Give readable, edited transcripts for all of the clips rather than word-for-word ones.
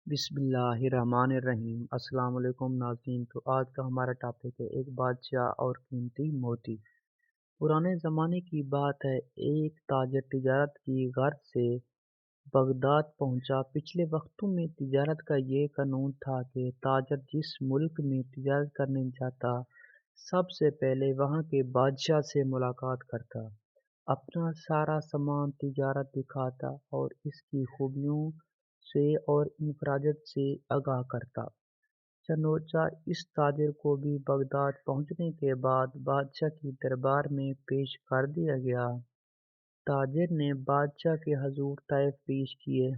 बिस्मिल्लाहिर्रहमानिर्रहीम। अस्सलाम वालेकुम नाज़रीन। तो आज का हमारा टॉपिक है एक बादशाह और कीमती मोती। पुराने ज़माने की बात है, एक ताजर तिजारत की गर्ज से बगदाद पहुंचा। पिछले वक्तों में तिजारत का ये कानून था कि ताजर जिस मुल्क में तिजारत करने जाता, सबसे पहले वहाँ के बादशाह से मुलाकात करता, अपना सारा सामान तिजारत दिखाता और इसकी खूबियों से और इनफरादियत से आगाह करता। चनोचा इस ताजिर को भी बगदाद पहुंचने के बाद बादशाह की दरबार में पेश कर दिया गया। ताजिर ने बादशाह के हजूर तैफ पेश किए,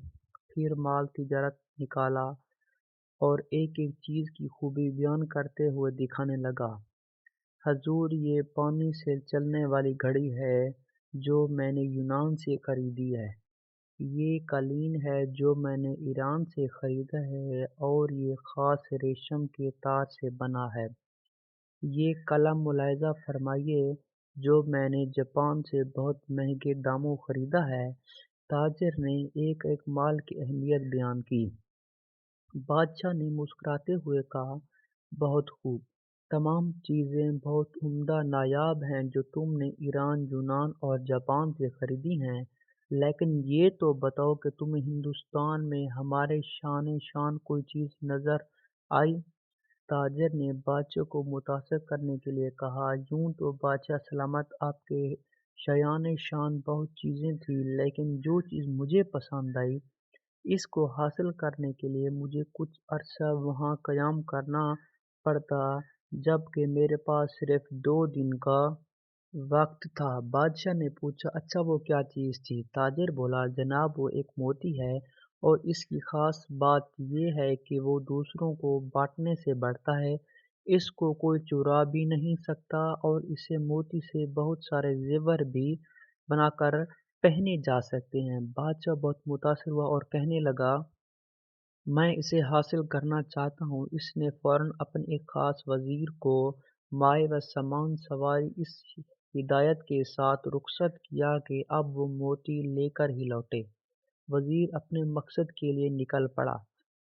फिर माल तिजारत निकाला और एक एक चीज़ की खूबी बयान करते हुए दिखाने लगा। हजूर, ये पानी से चलने वाली घड़ी है जो मैंने यूनान से खरीदी है। ये कालीन है जो मैंने ईरान से खरीदा है और ये ख़ास रेशम के तार से बना है। ये कलम मुलाहिज़ा फरमाइए जो मैंने जापान से बहुत महंगे दामों खरीदा है। ताजिर ने एक एक माल की अहमियत बयान की। बादशाह ने मुस्कुराते हुए कहा, बहुत खूब, तमाम चीज़ें बहुत उम्दा नायाब हैं जो तुमने ईरान, यूनान और जापान से खरीदी हैं, लेकिन ये तो बताओ कि तुम्हें हिंदुस्तान में हमारे शान कोई चीज़ नज़र आई? ताजिर ने बादशाह को मुतासिर करने के लिए कहा, यूं तो बादशाह सलामत, आपके शान बहुत चीज़ें थीं, लेकिन जो चीज़ मुझे पसंद आई, इसको हासिल करने के लिए मुझे कुछ अरसा वहाँ क़याम करना पड़ता, जबकि मेरे पास सिर्फ़ 2 दिन का वक्त था। बादशाह ने पूछा, अच्छा वो क्या चीज़ थी? ताजिर बोला, जनाब वो एक मोती है और इसकी ख़ास बात ये है कि वो दूसरों को बांटने से बढ़ता है। इसको कोई चुरा भी नहीं सकता और इसे मोती से बहुत सारे ज़ेवर भी बनाकर पहने जा सकते हैं। बादशाह बहुत मुतासिर हुआ और कहने लगा, मैं इसे हासिल करना चाहता हूँ। इसने फ़ौरन अपने एक ख़ास वज़ीर को माए व सामान सवारी इस हिदायत के साथ रुख़सत किया कि अब वो मोती लेकर ही लौटे। वज़ीर अपने मकसद के लिए निकल पड़ा।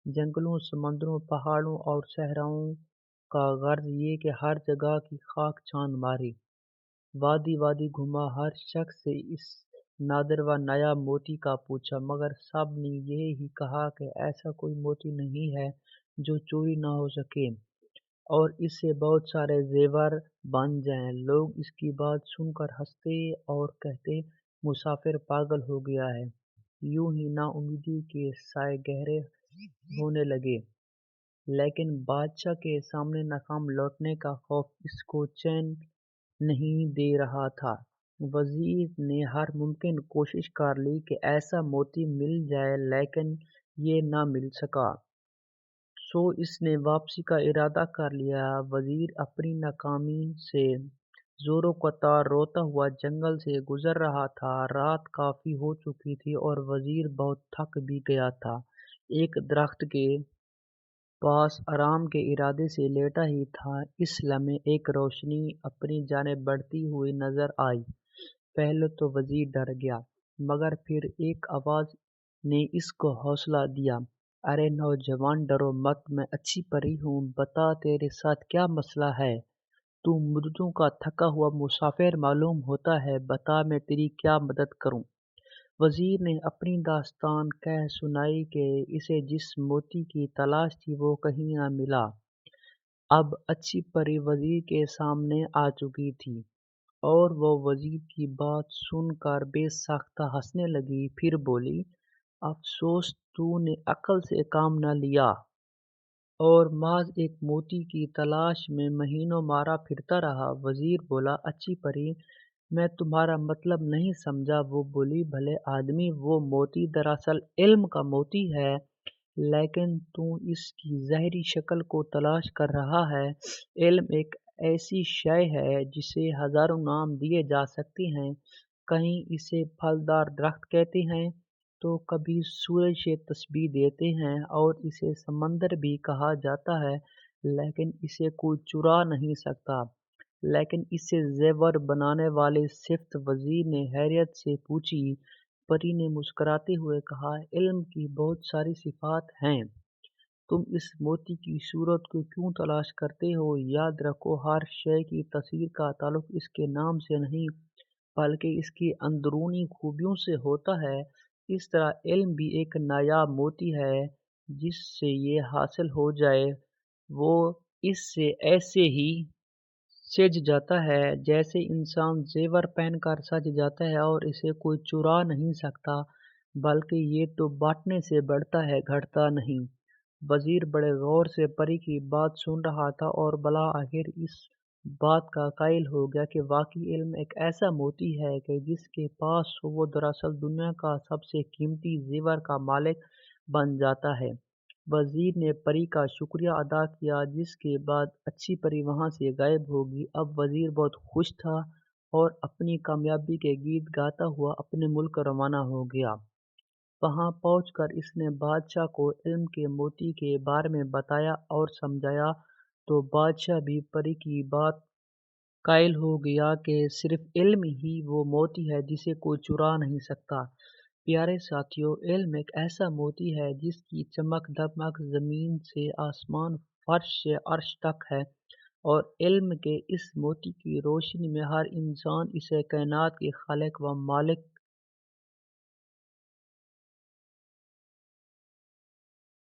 जंगलों, समंदरों, पहाड़ों और सहराओं का गर्ज़ ये कि हर जगह की खाक छान मारी, वादी-वादी घूमा, हर शख्स से इस नादिर व नया मोती का पूछा, मगर सब ने ये ही कहा कि ऐसा कोई मोती नहीं है जो चोरी न हो सके और इससे बहुत सारे ज़ेवर बन जाएं। लोग इसकी बात सुनकर हंसते और कहते, मुसाफिर पागल हो गया है। यूं ही नाउम्मीदी के साए गहरे होने लगे, लेकिन बादशाह के सामने नाकाम लौटने का खौफ इसको चैन नहीं दे रहा था। वज़ीर ने हर मुमकिन कोशिश कर ली कि ऐसा मोती मिल जाए, लेकिन ये न मिल सका। सो इसने वापसी का इरादा कर लिया। वज़ीर अपनी नाकामी से ज़ोर-व-क़तार रोता हुआ जंगल से गुज़र रहा था। रात काफ़ी हो चुकी थी और वज़ीर बहुत थक भी गया था। एक दरख्त के पास आराम के इरादे से लेटा ही था, इस लम्हे एक रोशनी अपनी जानिब बढ़ती हुई नज़र आई। पहले तो वज़ीर डर गया, मगर फिर एक आवाज़ ने इसको हौसला दिया, अरे नौजवान, डरो मत, मैं अच्छी परी हूँ, बता तेरे साथ क्या मसला है? तू मुद्दों का थका हुआ मुसाफिर मालूम होता है, बता मैं तेरी क्या मदद करूँ? वज़ीर ने अपनी दास्तान कह सुनाई कि इसे जिस मोती की तलाश थी वो कहीं न मिला। अब अच्छी परी वज़ीर के सामने आ चुकी थी और वो वज़ीर की बात सुनकर बेसाख्ता हंसने लगी। फिर बोली, अफ़सोस तूने अक्ल से काम न लिया और महज़ एक मोती की तलाश में महीनों मारा फिरता रहा। वज़ीर बोला, अच्छी परी, मैं तुम्हारा मतलब नहीं समझा। वो बोली, भले आदमी, वो मोती दरअसल इल्म का मोती है, लेकिन तू इसकी ज़ाहिरी शक्ल को तलाश कर रहा है। इल्म एक ऐसी शय है जिसे हज़ारों नाम दिए जा सकते हैं। कहीं इसे फलदार दरख्त कहते हैं, तो कभी सूरज से तस्बीह देते हैं और इसे समंदर भी कहा जाता है, लेकिन इसे कोई चुरा नहीं सकता। लेकिन इसे ज़ेवर बनाने वाले सिफ़त? वज़ीर ने हैरत से पूछी। परी ने मुस्कुराते हुए कहा, इल्म की बहुत सारी सिफ़ात हैं, تم اس موتی کی صورت کو کیوں تلاش کرتے ہو؟ یاد رکھو، ہر شے کی تصویر کا تعلق اس کے نام سے نہیں بلکہ اس کی اندرونی خوبیوں سے ہوتا ہے۔ اس طرح علم بھی ایک نایاب موتی ہے، جس سے یہ حاصل ہو جائے وہ اس سے ایسے ہی سج جاتا ہے جیسے انسان زیور پہن کر سج جاتا ہے، اور اسے کوئی چرا نہیں سکتا، بلکہ یہ تو بانٹنے سے بڑھتا ہے، گھٹتا نہیں۔ وزیر بڑے غور سے پری کی بات سن رہا تھا اور بالآخر اس بات کا قائل ہو گیا کہ واقعی علم ایک ایسا موتی ہے کہ جس کے پاس ہو وہ دراصل دنیا کا سب سے قیمتی زیور کا مالک بن جاتا ہے۔ وزیر نے پری کا شکریہ ادا کیا، جس کے بعد اچھی پری وہاں سے غائب ہو گئی۔ اب وزیر بہت خوش تھا اور اپنی کامیابی کے گیت گاتا ہوا اپنے ملک روانہ ہو گیا۔ وہاں پہنچ کر اس نے بادشاہ کو علم کے موتی کے بارے میں بتایا اور سمجھایا، تو بادشاہ بھی پری کی بات قائل ہو گیا کہ صرف علم ہی وہ موتی ہے جسے کوئی چرا نہیں سکتا۔ پیارے ساتھیو، علم ایک ایسا موتی ہے جس کی چمک دمک زمین سے آسمان، فرش سے عرش تک ہے، اور علم کے اس موتی کی روشنی میں ہر انسان اسے کائنات کے خالق و مالک